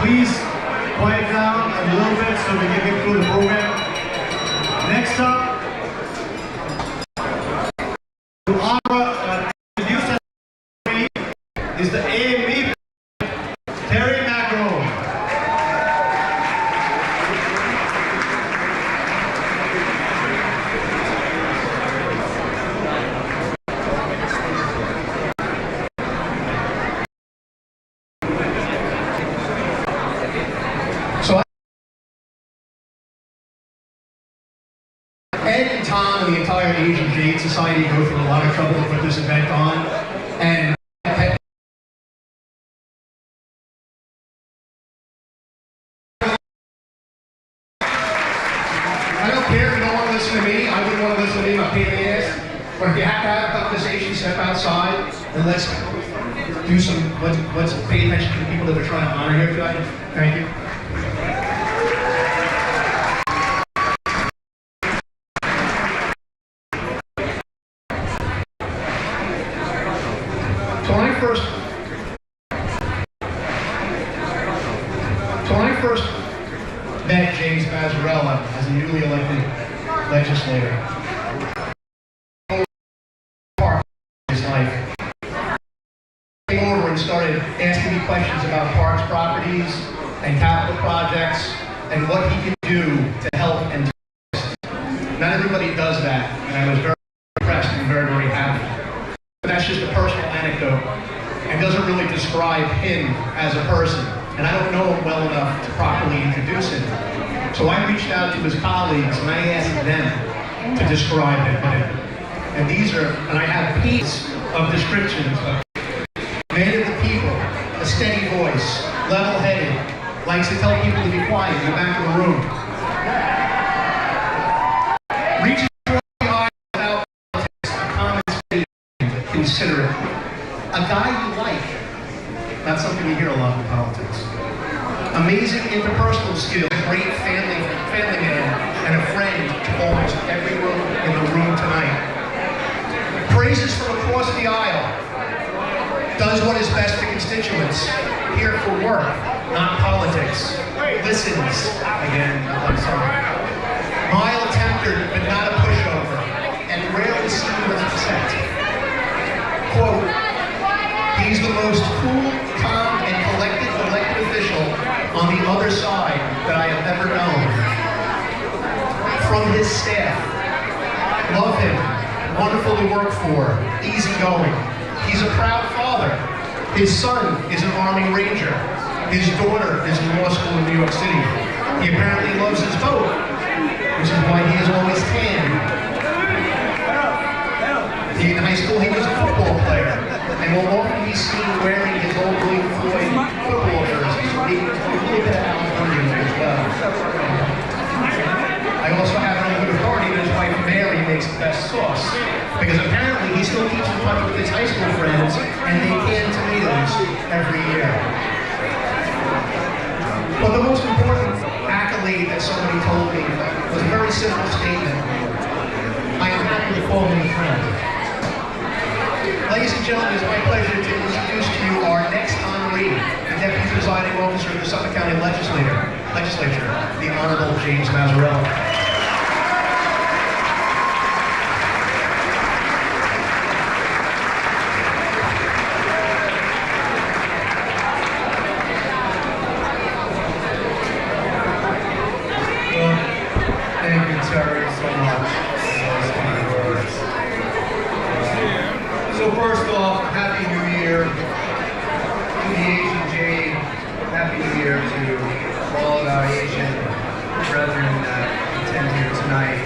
Please quiet down a little bit so we can get through the program. Next up, to honor introduce is the AME Terry Macro. Ed and Tom and the entire Asian Jade Society go through a lot of trouble to put this event on, and I don't care if you don't want to listen to me. I wouldn't want to listen to me, my pain in the ass. But if you have to have a conversation, step outside and let's do some. Let's pay attention to the people that we're trying to honor here tonight. Thank you. When I first met James Mazzarella as a newly elected legislator, his life, came over and started asking me questions about parks properties and capital projects and what he could do to help and assist. Not everybody does that, and I was very impressed and very, very happy. But that's just a personal anecdote and doesn't really describe him as a person. And I don't know him well enough to properly introduce him. So I reached out to his colleagues and I asked them to describe him. And these are, and I have pages of descriptions of man of the people, a steady voice, level-headed, likes to tell people to be quiet in the back of the room. Reaches for the eyes without politics, a common citizen, considerate. A guy you like. Not something you hear a lot in politics. Amazing interpersonal skills, a great family man, and a friend to almost everyone in the room tonight. Praises from across the aisle. Does what is best to constituents. Here for work, not politics. Listens. Again, I'm sorry. Mild-tempered, but not a pushover, and rarely seen with upset. Quote, he's the most cool, calm, and collected elected official on the other side that I have ever known. From his staff, love him, wonderful to work for, easygoing. He's a proud father. His son is an Army Ranger. His daughter is in law school in New York City. He apparently loves his boat, which is why he is always tan. In high school, he was a football player, and will often be seen wearing his old William Floyd football jersey, so he was a little bit out of as well. I also have it on good authority that his wife Mary makes the best sauce, because apparently he still keeps in touch with his high school friends, and they can tomatoes every year. But the most important accolade that somebody told me was a very simple statement. I am happy to call him a friend. Ladies and gentlemen, it's my pleasure to introduce to you our next honoree, the Deputy Presiding Officer of the Suffolk County Legislature, the Honorable James Mazzarella. Thank you, Terry, so much for those kind words. So first off, Happy New Year to the Asian Jade. Happy New Year to all of our Asian brethren that attend here tonight.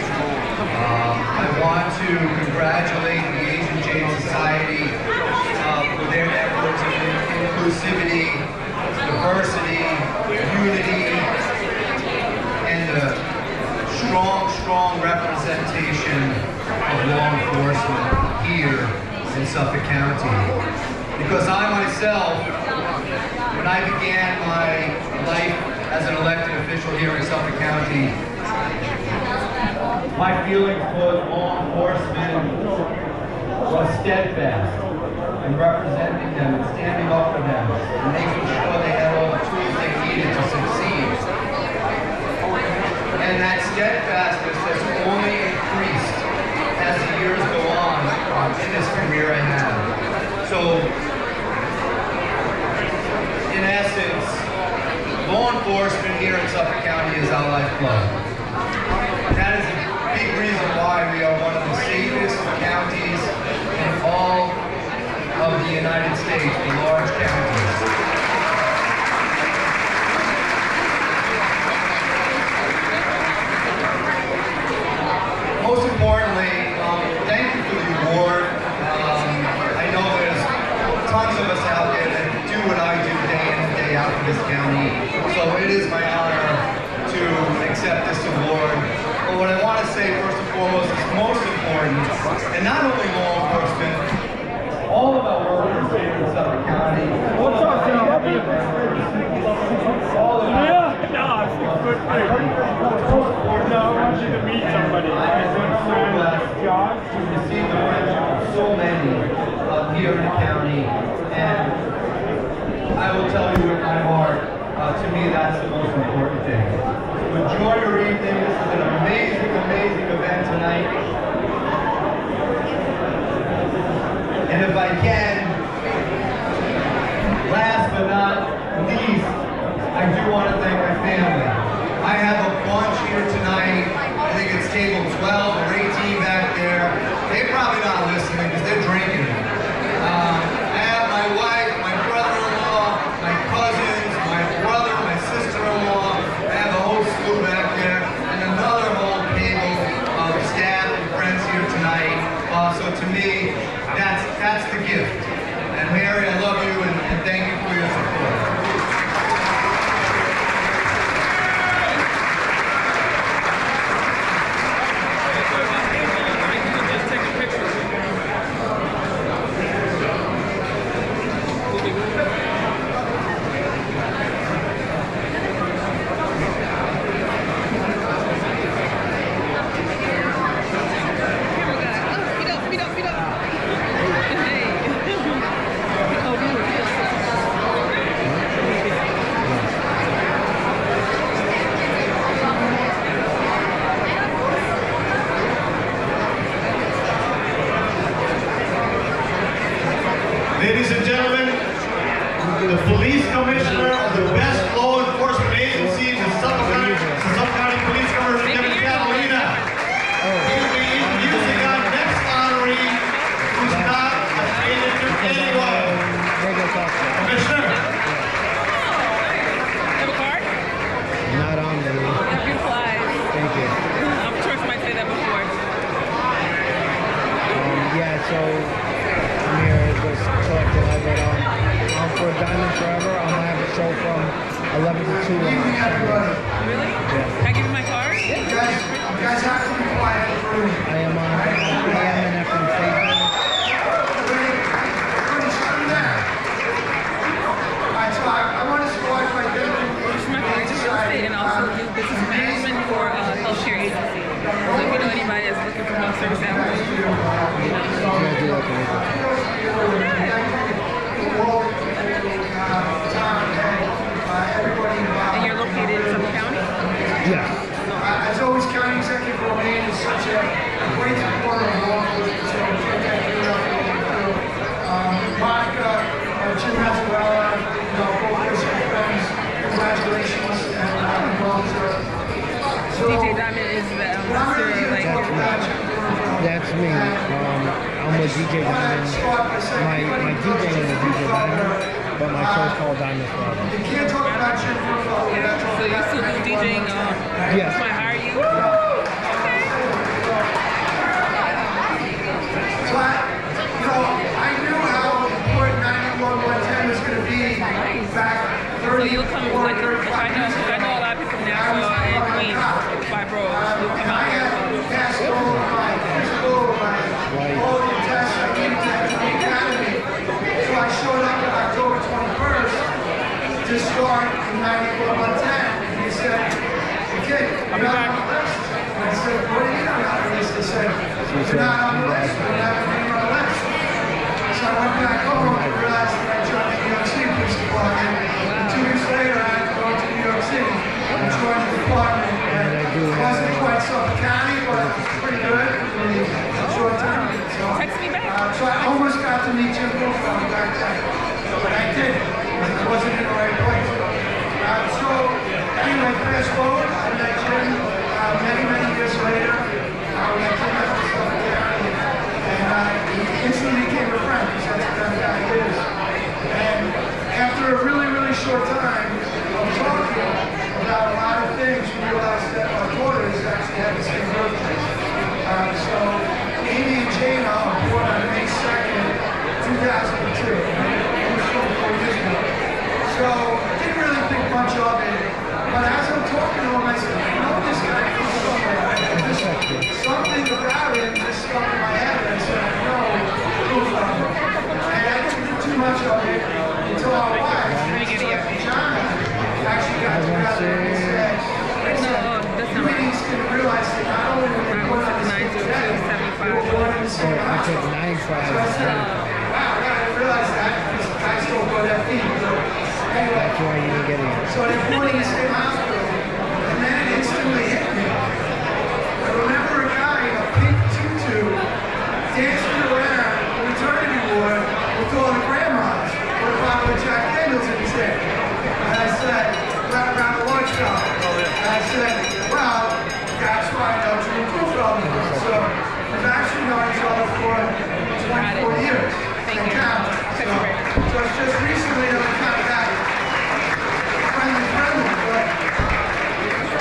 I want to congratulate the Asian Jade Society for their efforts in inclusivity, diversity, unity, and the strong representation of law enforcement here in Suffolk County. Because I myself, when I began my life as an elected official here in Suffolk County, my feelings towards law enforcement was steadfast in representing them and standing up for them and making sure they had all the tools they needed law enforcement here in Suffolk County is our lifeblood. That is a big reason why we are one of the safest counties in all of the United States, the large counties. Most importantly, thank you for the award. I know there's tons of us out there that do what I do day in and day out for this county. So it is my honor to accept this award. But what I want to say first and foremost is most important, and not only law enforcement, all of our workers here in Suffolk County. What's up, Joe? All of our Good thing. No, I want you to meet somebody. John, to receive the friendship of so many here in the county, and I will tell you with my heart, to me that's the most important thing. So enjoy your evening. This is an amazing, amazing event tonight. And if I can, last but not least, I do want to thank my family. I have a bunch here tonight. I think it's table 12 or 18 back there. They're probably not listening because they're drinking. I have my wife, my brother-in-law, my cousins, my brother, my sister-in-law. I have a whole slew back there, and another whole table of staff and friends here tonight. So to me, that's the gift. And Mary, I love you, and thank you for your support. Ladies and gentlemen, the police commissioner of the best law enforcement agency, the Suffolk County Police Commissioner, Catalina. He will be introducing our next honoree, who's not affiliated to anyone. Commissioner. Have a card? Not on there. You have beautiful eyes. Thank you. I'm sure somebody said that before. Yeah, so I'm here just collecting for Diamond Forever. I'm gonna have a show from 11 to 2 on Sunday. Really? Yeah. Can I give you my card? You guys have to be quiet for me. I am on AM and FM station. I want to start by giving My card is real estate and also do business management for a healthcare agency. So if you know anybody that's looking for health service out there, you know. Yeah, I do like And you're located in Suffolk County? Yeah. As always, County Executive Romaine is such a great supporter of law enforcement, so take that care of Monica, Jim Mazzarella, both Christian friends, congratulations, and well deserved. So, DJ Diamond is the master, like, That's me. I'm with DJ Diamond. My DJ name is DJ Diamond, but my show's called Diamond Forever. you can't talk about Jim Brunel without so talking you about still do DJing, Yes. might hire you? Okay. So I knew how important 91-110 was going to be back So 30, you'll come, like, if I know a lot of people from Nassau and Queens, 5 Roads, you'll come I out here. had passed all of my physical, all the tests I needed to enter the academy. So I showed up on October 21st to start in 91-110. And he said, okay, you're not on the list. And I said, what do you mean I'm not on the list? He said, you're not on the list. You're not on the list. So I went back home and realized that I joined the New York City Police Department. And 2 weeks later, I had to go to New York City and join the department. And it wasn't quite Suffolk County, but it was pretty good in a short time. Text me back. So I almost got to meet Jim Brunel back then. But I didn't. I wasn't in the right place. So fast forward, I met Jim many years later. I met Jim at the Suffolk County, and he instantly became a friend because that's the kind of guy he is. And after a really short time of talking about a lot of things, we realized that our daughters actually had the same birthday. So Amy and Jane are born on May 2nd, 2002. So I didn't really think much of it, but as I'm talking to him, I said, you know, this guy from somewhere. Something about him just stuck in my head, and I said, I know who from him. And I didn't think too much of it until our wives, John, actually got together and said, you ladies can realize that not only were they born on the same day, they were born in the same hospital. So I said, wow, I didn't realize that because guys don't go that deep. Anyway, That's why you didn't get it. so they're born in the same hospital, and then it instantly hit me. I remember a guy in a pink tutu dancing around the maternity ward with all the grandmas with a bottle of Jack Daniels in his hand. And I said, around the lunch hour. And I said, well, that's why I know Drew Kuhlfeld. So we've actually known each other for 24 years. And counting. So it's just recently that we kind of got friendly, but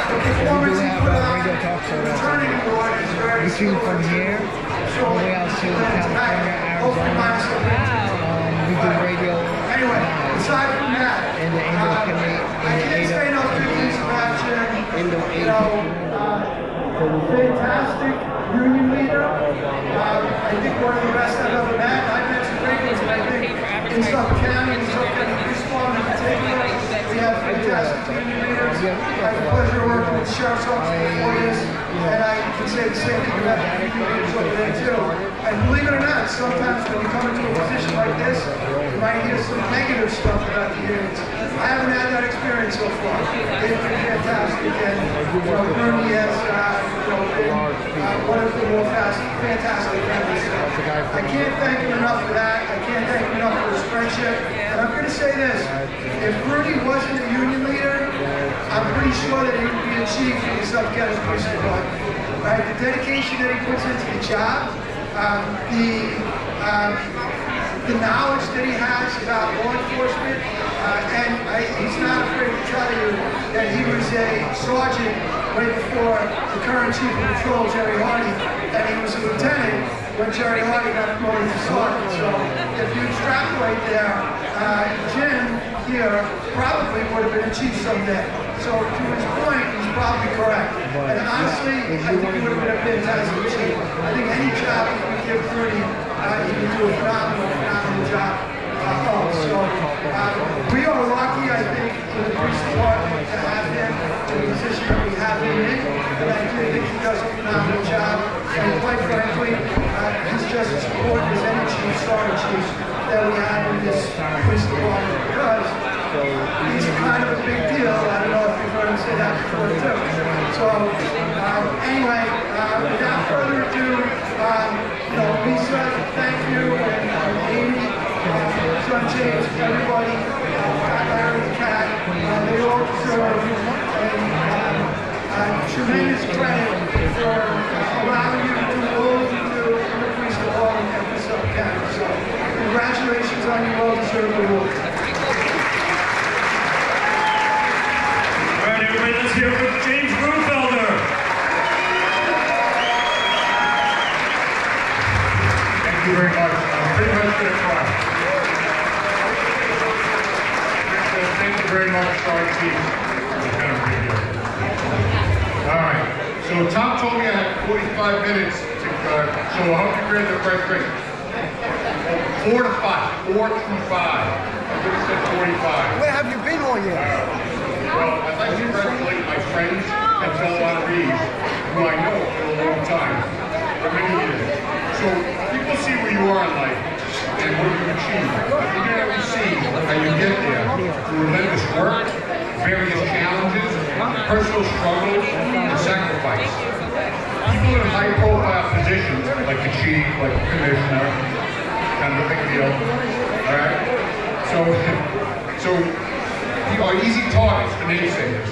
the performance he put on the maternity ward is very Between from here all the way out to California, Arizona, we do radio. Anyway, aside from that, And the Angel Committee, I can't say enough good things about Jim. in the You know, fantastic union leader. I think one of the best I've ever met. I've met some great ones, I think, in Suffolk County, in Suffolk County Police Department in particular. We have fantastic union leaders. I had the pleasure of working with the Sheriff's Office before this, and I can say the same thing about the union leaders over there too. And believe it or not, sometimes when you come into a position like this, you might hear some negative stuff about the unions. I haven't had that experience so far. They've been fantastic, and Bernie has been one of the more fantastic members. I can't thank him enough for that. I can't thank him enough for his friendship. And I'm going to say this: if Bernie wasn't a union leader, I'm pretty sure that he would be a chief in the Suffolk County Police Department. Right? The dedication that he puts into the job, the knowledge that he has about law enforcement, and he's not afraid to tell you that he was a sergeant way before the current chief of patrol, Jerry Hardy, and he was a lieutenant when Jerry Hardy got promoted to sergeant. So if you extrapolate there, Jim here probably would have been a chief someday. So to his point, he's probably correct. And honestly, I think he would have been a fantastic chief. I think any job you would give Bernie, he would do a phenomenal job. So we are lucky, I think, in the police department to have him in the position that we have him in. And I do think he does a phenomenal job. And quite frankly, he's just as important as any chief, sergeant chief that we have in this police department, because he's kind of a big deal. I don't know if you've heard him say that before too. So anyway, without further ado, Lisa, thank you, and Amy, Son James, everybody, Larry the Cat, they all deserve tremendous credit for allowing you to do all you do in the police department and for Suffolk County. So congratulations on your well-deserved award. All right, everybody, let's hear it for James Grunfelder. Thank you very much. I'm pretty much going to cry. Thank you very much, Sergeant Chief. All right. So Tom told me I had 45 minutes to so I hope you read the right thing. 4 to 5. 4 through 5. I could have said 45. Where have you been all year? Well, I'd like to congratulate my friends and fellow honorees, who I know for a long time, for many years. So people see where you are in life and what you achieve. But they never see how you get there through relentless work, various challenges, personal struggles, and sacrifice. People in high-profile positions, like the chief, like the commissioner, kind of a big deal. All right. So you are easy targets for naysayers.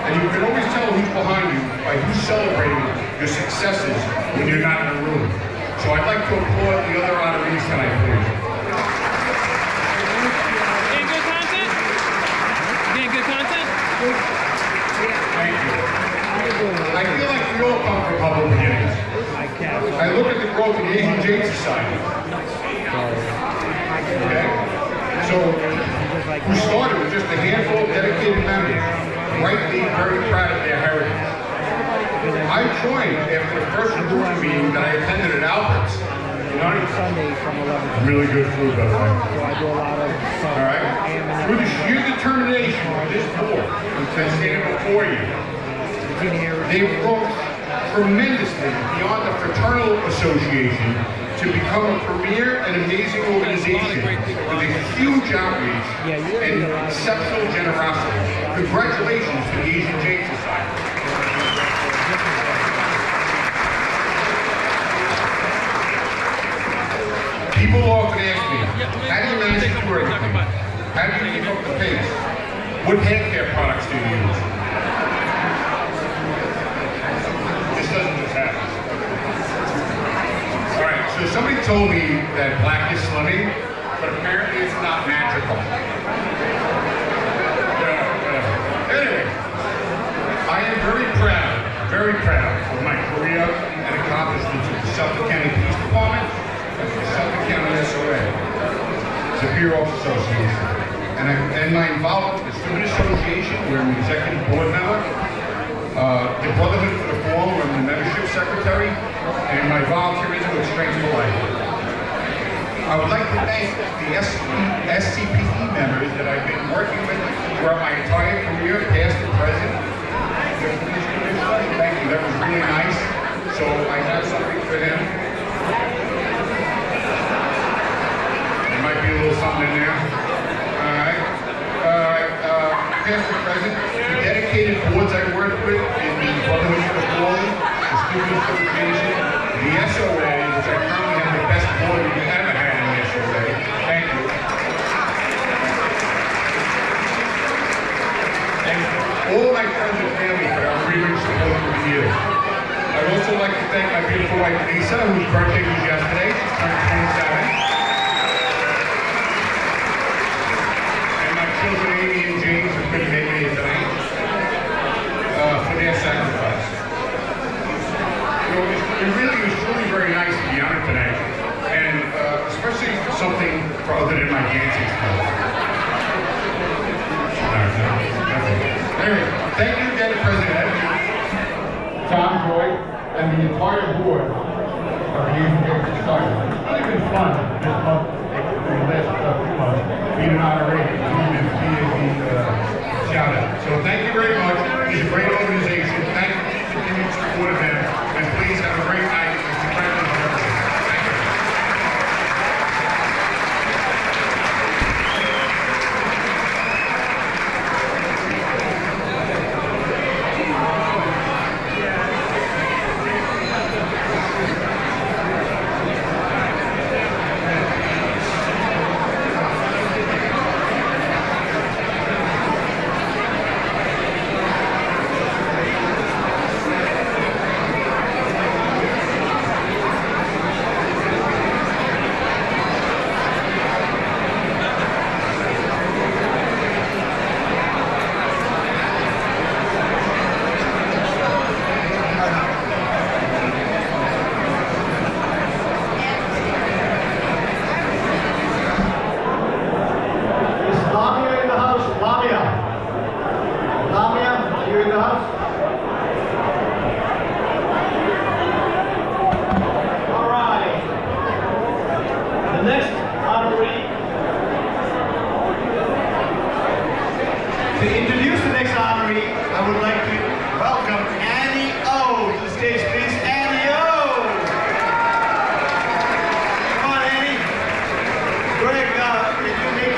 And you can always tell who's behind you by who's celebrating your successes when you're not in the room. So I'd like to applaud the other honorees tonight, please. Getting good content? Getting good content? Thank you. I feel like we all come from humble beginnings. I look at the growth of the Asian Jade Society. Okay? So, who started with just a handful of dedicated members, rightly very proud of their heritage. I joined after the first group meeting that I attended at Albert's. Sunday from 11 to Really good food, by the way. So I do a lot of stuff. All right? Through the sheer determination of this board that's standing before you, they've grown tremendously beyond the fraternal association to become a premier and amazing organization with a huge outreach and exceptional generosity. Congratulations to the Asian Jade Society. People often ask me, how do you manage to do everything? How do you keep up the pace? What hair care products do you use? This doesn't just happen. All right, so somebody told me that black is slimming, but apparently it's not magical. Anyway, I am very proud of my career and accomplishments with the Suffolk County Police Department and the Suffolk County SOA, Superior Office Association, and my involvement with the Student Association, where I'm an executive board member, the Brotherhood for the Fallen, where I'm the membership secretary, and my volunteerism with Strength for Life. I would like to thank the SCPE members that I've been working with throughout my entire career, past and present. Thank you, that was really nice. So I have something for him. There might be a little something in there. All right. Past and present, the dedicated boards I work with in the Brotherhood for the Fallen, the Student Association, the SOA, which I currently have the best board we've ever had in the SOA. Thank you. And all my friends and family for their unwavering support over the years. I'd also like to thank my beautiful wife Lisa, whose birthday was yesterday. She turned 27. And my children Amy and James, who couldn't make it tonight, for their sacrifice. You know, it really was truly very nice to be honored today, and especially for something other than my dancing skills. Anyway, thank you again, President Tom Joy, and the entire board of the Asian Jade Society. It's really been fun this month, for the last 2 months, being an honorary and being the shout out. So thank you very much. It's a great organization. Thank you for continuing support of them, and please have a great night. Mr. President. Thank you. To introduce the next honoree, I would like to welcome Annie O to the stage, please. Annie O! Come on, Annie. Greg, did you make